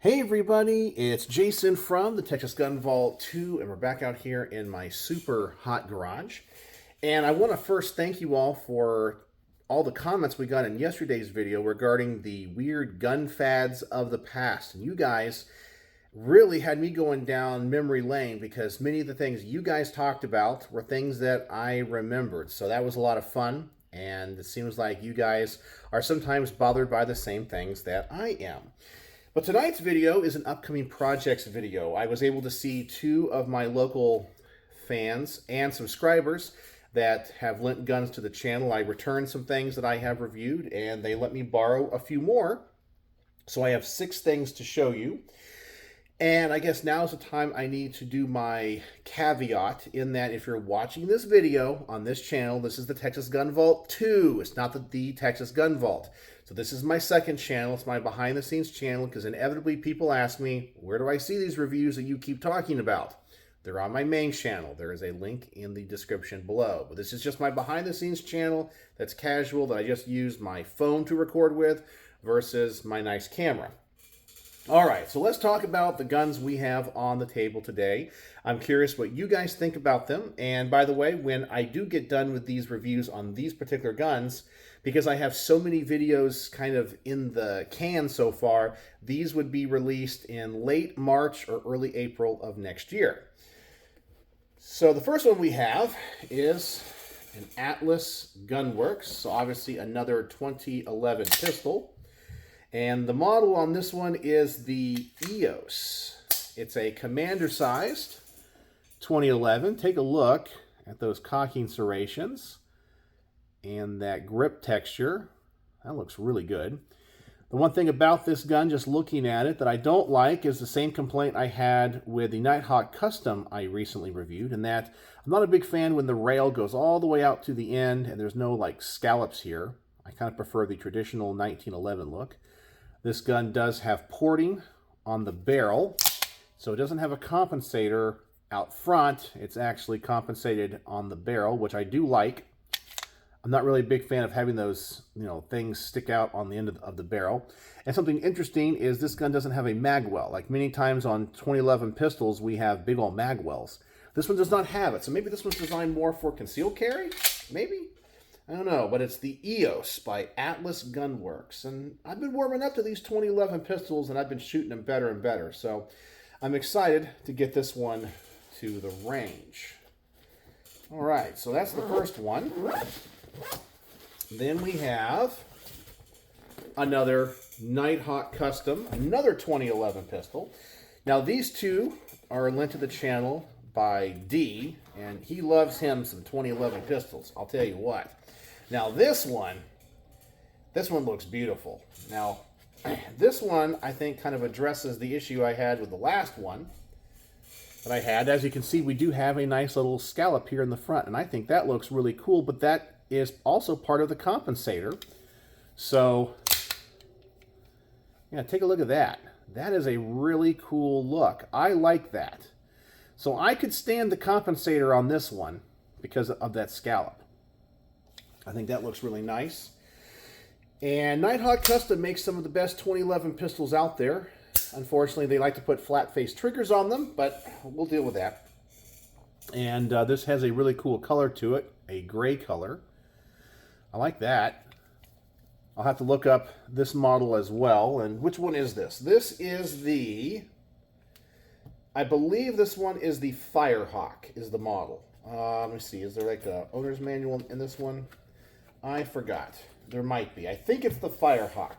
Hey everybody, it's Jason from the Texas Gun Vault 2, and we're back out here in my super hot garage. And I want to first thank you all for all the comments we got in yesterday's video regarding the weird gun fads of the past. And you guys really had me going down memory lane because many of the things you guys talked about were things that I remembered. So that was a lot of fun, and it seems like you guys are sometimes bothered by the same things that I am. But tonight's video is an upcoming projects video. I was able to see two of my local fans and subscribers that have lent guns to the channel. I returned some things that I have reviewed, and they let me borrow a few more. So I have 6 things to show you. And I guess now is the time I need to do my caveat, in that if you're watching this video on this channel, this is the Texas Gun Vault 2. It's not the Texas Gun Vault. So this is my second channel. It's my behind the scenes channel, because inevitably people ask me, where do I see these reviews that you keep talking about? They're on my main channel. There is a link in the description below. But this is just my behind the scenes channel that's casual, that I just use my phone to record with versus my nice camera. All right, so let's talk about the guns we have on the table today. I'm curious what you guys think about them. And by the way, when I do get done with these reviews on these particular guns, because I have so many videos kind of in the can so far, these would be released in late March or early April of next year. So the first one we have is an Atlas Gunworks, so obviously another 2011 pistol. And the model on this one is the EOS. It's a commander-sized 2011. Take a look at those cocking serrations and that grip texture. That looks really good. The one thing about this gun, just looking at it, that I don't like is the same complaint I had with the Nighthawk Custom I recently reviewed, and that I'm not a big fan when the rail goes all the way out to the end and there's no like scallops here. I kind of prefer the traditional 1911 look. This gun does have porting on the barrel, so it doesn't have a compensator out front. It's actually compensated on the barrel, which I do like. I'm not really a big fan of having those, things stick out on the end of the barrel. And something interesting is this gun doesn't have a mag well. Like many times on 2011 pistols, we have big old mag wells. This one does not have it, so maybe this one's designed more for concealed carry? Maybe? I don't know, but it's the EOS by Atlas Gunworks. And I've been warming up to these 2011 pistols, and I've been shooting them better and better. So I'm excited to get this one to the range. All right, so that's the first one. Then we have another Nighthawk Custom, another 2011 pistol. Now these two are lent to the channel by D, and he loves him some 2011 pistols. I'll tell you what. Now this one looks beautiful. Now this one I think kind of addresses the issue I had with the last one that I had. As you can see, we do have a nice little scallop here in the front, and I think that looks really cool, but that is also part of the compensator. So yeah, take a look at that. That is a really cool look. I like that. So I could stand the compensator on this one because of that scallop. I think that looks really nice. And Nighthawk Custom makes some of the best 2011 pistols out there. Unfortunately, they like to put flat face triggers on them, but we'll deal with that. And this has a really cool color to it, a gray color. I like that. I'll have to look up this model as well. And which one is this? This is the, I believe this one is the Firehawk is the model. Let me see, is there like a owner's manual in this one? I forgot. There might be. I think it's the Firehawk.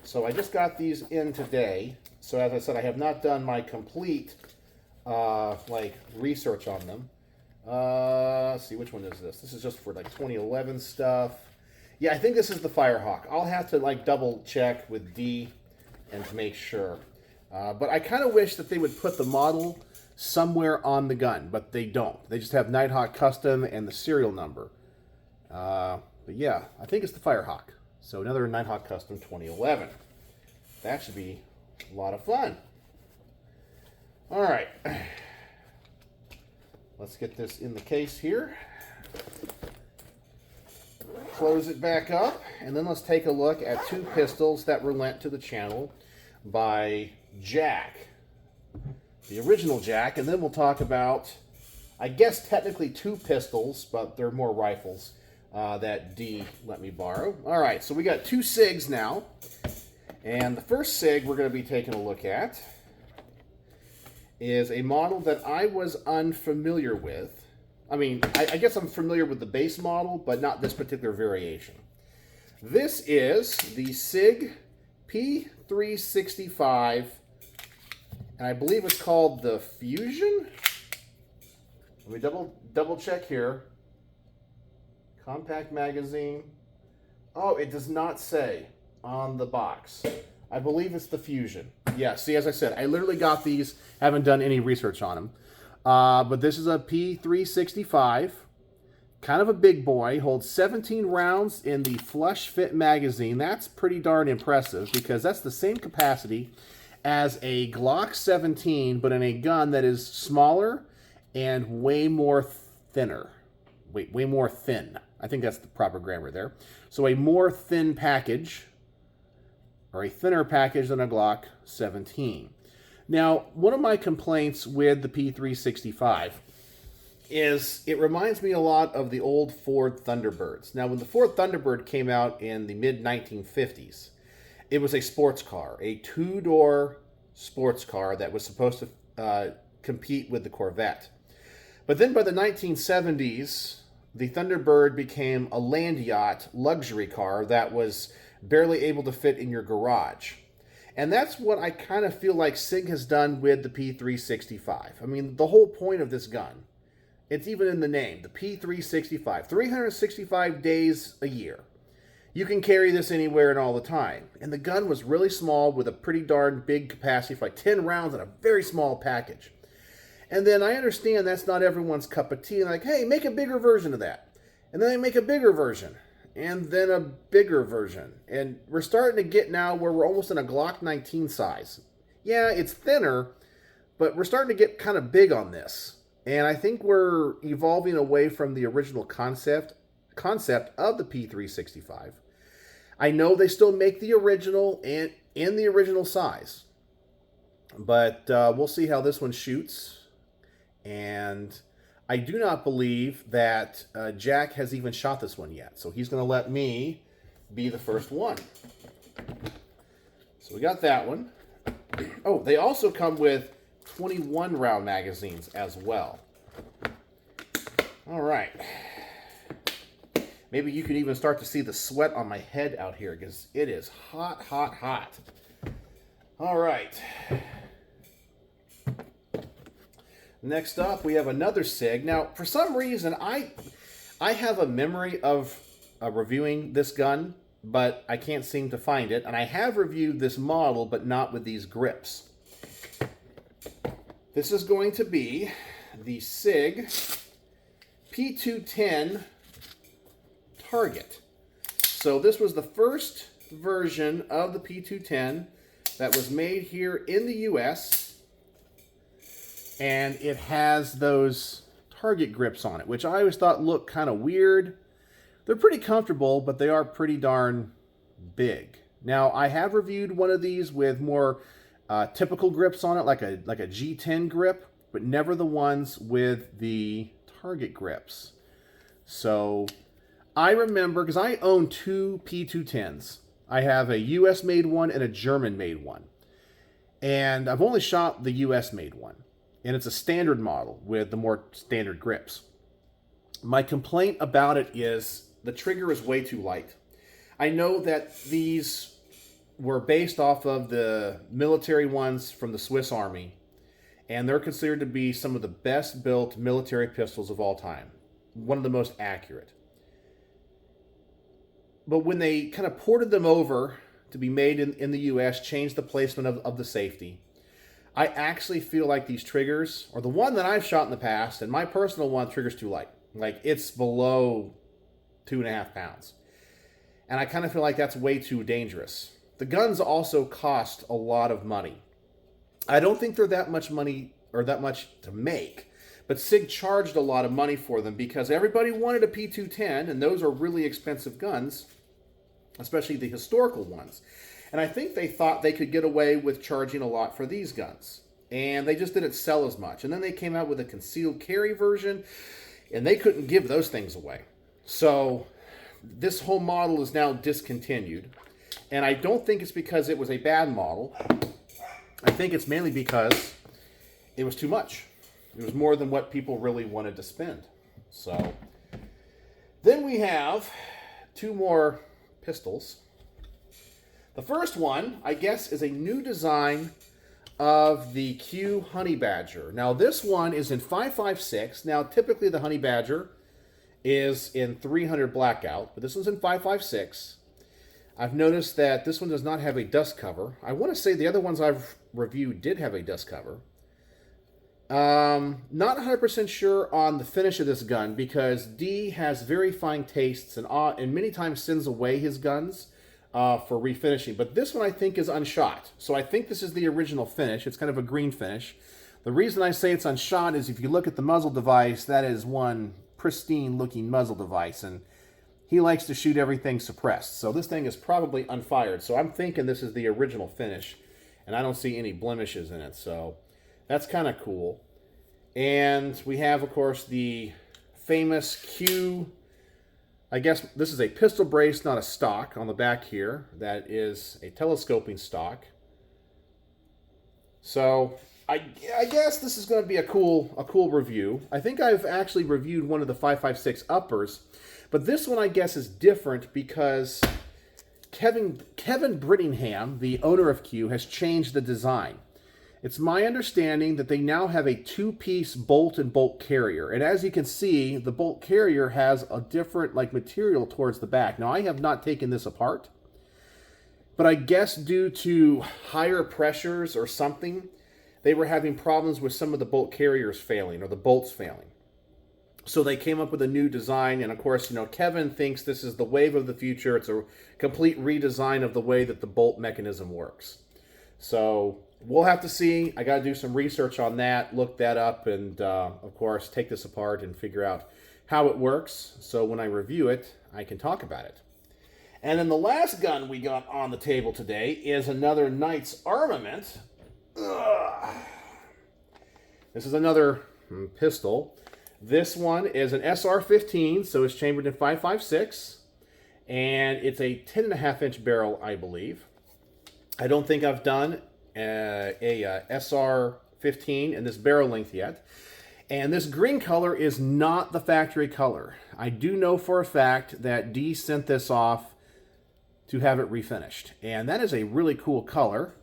So I just got these in today. So as I said, I have not done my complete research on them. Let's see, which one is this? This is just for like 2011 stuff. Yeah, I think this is the Firehawk. I'll have to double check with D and to make sure. But I kind of wish that they would put the model somewhere on the gun, but they don't. They just have Nighthawk Custom and the serial number. But yeah, I think it's the Firehawk. So another Nighthawk Custom 2011. That should be a lot of fun. All right. Let's get this in the case here. close it back up, and then let's take a look at two pistols that were lent to the channel by Jack, the original Jack, and then we'll talk about, I guess technically two pistols, but they're more rifles that D let me borrow. All right, so we got two SIGs now, and the first SIG we're going to be taking a look at is a model that I was unfamiliar with. I mean, I guess I'm familiar with the base model, but not this particular variation. This is the Sig P365, and I believe it's called the Fusion. Let me double check here. Compact magazine. Oh, it does not say on the box. I believe it's the Fusion. Yeah, see, as I said, I literally got these, haven't done any research on them. But this is a P365, kind of a big boy, holds 17 rounds in the flush fit magazine. That's pretty darn impressive because that's the same capacity as a Glock 17, but in a gun that is smaller and way more thinner. Way more thin. I think that's the proper grammar there. So a more thin package, or a thinner package than a Glock 17. Now, one of my complaints with the P365 is it reminds me a lot of the old Ford Thunderbirds. Now, when the Ford Thunderbird came out in the mid-1950s, it was a sports car, a two-door sports car that was supposed to compete with the Corvette. But then by the 1970s, the Thunderbird became a land yacht luxury car that was barely able to fit in your garage. And that's what I kind of feel like Sig has done with the P365. I mean, the whole point of this gun, it's even in the name, the P365, 365 days a year. You can carry this anywhere and all the time. And the gun was really small with a pretty darn big capacity for like 10 rounds in a very small package. And then I understand that's not everyone's cup of tea. And like, hey, make a bigger version of that. And then they make a bigger version. And then a bigger version. And we're starting to get now where we're almost in a Glock 19 size. Yeah, it's thinner, but we're starting to get kind of big on this. And I think we're evolving away from the original concept of the P365. I know they still make the original and in the original size. But we'll see how this one shoots. And I do not believe that Jack has even shot this one yet. So he's going to let me be the first one. So we got that one. Oh, they also come with 21 round magazines as well. All right. Maybe you can even start to see the sweat on my head out here because it is hot, hot, hot. All right. Next up, we have another SIG. Now, for some reason, I have a memory of reviewing this gun, but I can't seem to find it. And I have reviewed this model, but not with these grips. This is going to be the Sig P210 Target. So this was the first version of the P210 that was made here in the U.S., and it has those target grips on it, which I always thought looked kind of weird. They're pretty comfortable, but they are pretty darn big. Now, I have reviewed one of these with more typical grips on it, like a G10 grip, but never the ones with the target grips. So I remember, because I own two P210s. I have a US-made one and a German-made one. And I've only shot the US-made one. And it's a standard model with the more standard grips. My complaint about it is the trigger is way too light. I know that these were based off of the military ones from the Swiss Army, and they're considered to be some of the best built military pistols of all time. One of the most accurate. But when they kind of ported them over to be made in the US, changed the placement of the safety, I actually feel like these triggers, or the one that I've shot in the past, and my personal one, trigger's too light. Like, it's below 2.5 pounds. And I kind of feel like that's way too dangerous. The guns also cost a lot of money. I don't think they're that much money, or that much to make, But Sig charged a lot of money for them because everybody wanted a P210, and those are really expensive guns, especially the historical ones. And I think they thought they could get away with charging a lot for these guns. And they just didn't sell as much. And then they came out with a concealed carry version, and they couldn't give those things away. So this whole model is now discontinued. And I don't think it's because it was a bad model. I think it's mainly because it was too much. It was more than what people really wanted to spend. So then we have two more pistols. The first one, I guess, is a new design of the Q Honey Badger. Now this one is in 5.56. Now typically the Honey Badger is in 300 blackout, but this one's in 5.56. I've noticed that this one does not have a dust cover. I want to say the other ones I've reviewed did have a dust cover. Not 100% sure on the finish of this gun because D has very fine tastes and many times sends away his guns for refinishing. But this one I think is unshot. So I think this is the original finish. It's kind of a green finish. The reason I say it's unshot is if you look at the muzzle device, that is one pristine looking muzzle device. And he likes to shoot everything suppressed. So this thing is probably unfired. So I'm thinking this is the original finish. And I don't see any blemishes in it. So that's kind of cool. And we have, of course, the famous Q. I guess this is a pistol brace, not a stock, on the back here. That is a telescoping stock. So I guess this is going to be a cool review. I think I've actually reviewed one of the 5.56 uppers, but this one I guess is different because Kevin Brittingham, the owner of Q, has changed the design. It's my understanding that they now have a two-piece bolt and bolt carrier. And as you can see, the bolt carrier has a different material towards the back. Now, I have not taken this apart, but I guess due to higher pressures or something, they were having problems with some of the bolt carriers failing or the bolts failing. So they came up with a new design. And of course, Kevin thinks this is the wave of the future. It's a complete redesign of the way that the bolt mechanism works. So we'll have to see. I got to do some research on that, look that up, and of course, take this apart and figure out how it works. So when I review it, I can talk about it. And then the last gun we got on the table today is another Knight's Armament. Ugh. This is another pistol. This one is an SR-15, so it's chambered in 5.56, and it's a 10.5-inch barrel, I believe. I don't think I've done a SR-15 in this barrel length yet. And this green color is not the factory color. I do know for a fact that D sent this off to have it refinished. And that is a really cool color.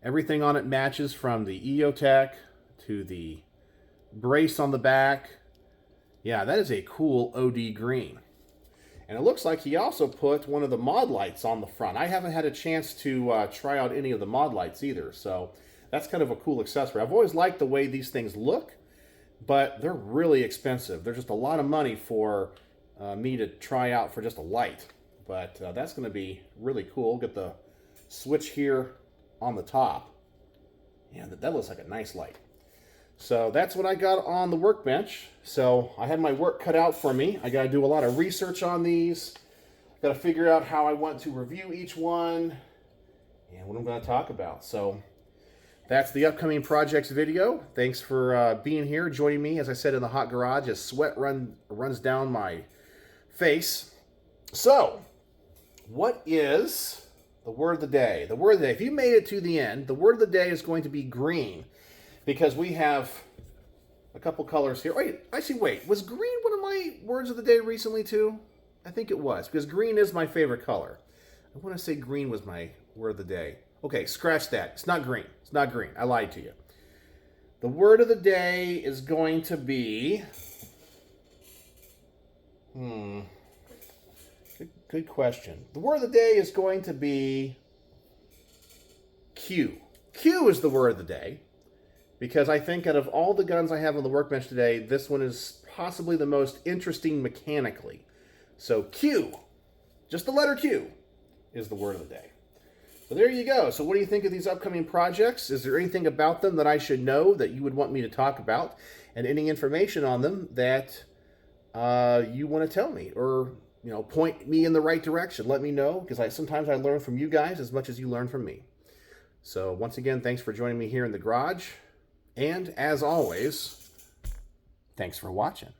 Everything on it matches from the EOTech to the brace on the back. Yeah, that is a cool OD green. And it looks like he also put one of the mod lights on the front. I haven't had a chance to try out any of the mod lights either, so that's kind of a cool accessory. I've always liked the way these things look, but they're really expensive. They're just a lot of money for me to try out for just a light. But that's going to be really cool. Get the switch here on the top. Yeah, that looks like a nice light. So that's what I got on the workbench. So I had my work cut out for me. I got to do a lot of research on these. Got to figure out how I want to review each one and what I'm going to talk about. So that's the upcoming projects video. Thanks for being here, joining me, as I said, in the hot garage as sweat runs down my face. So what is the word of the day? The word of the day, if you made it to the end, the word of the day is going to be green. Because we have a couple colors here. Wait, was green one of my words of the day recently too? I think it was, because green is my favorite color. I want to say green was my word of the day. Okay, scratch that. It's not green. It's not green. I lied to you. The word of the day is going to be... Good question. The word of the day is going to be Q. Q is the word of the day. Because I think out of all the guns I have on the workbench today, this one is possibly the most interesting mechanically. So Q, just the letter Q, is the word of the day. So there you go. So what do you think of these upcoming projects? Is there anything about them that I should know that you would want me to talk about? And any information on them that you want to tell me, or point me in the right direction? Let me know, because sometimes I learn from you guys as much as you learn from me. So once again, thanks for joining me here in the garage. And as always, thanks for watching.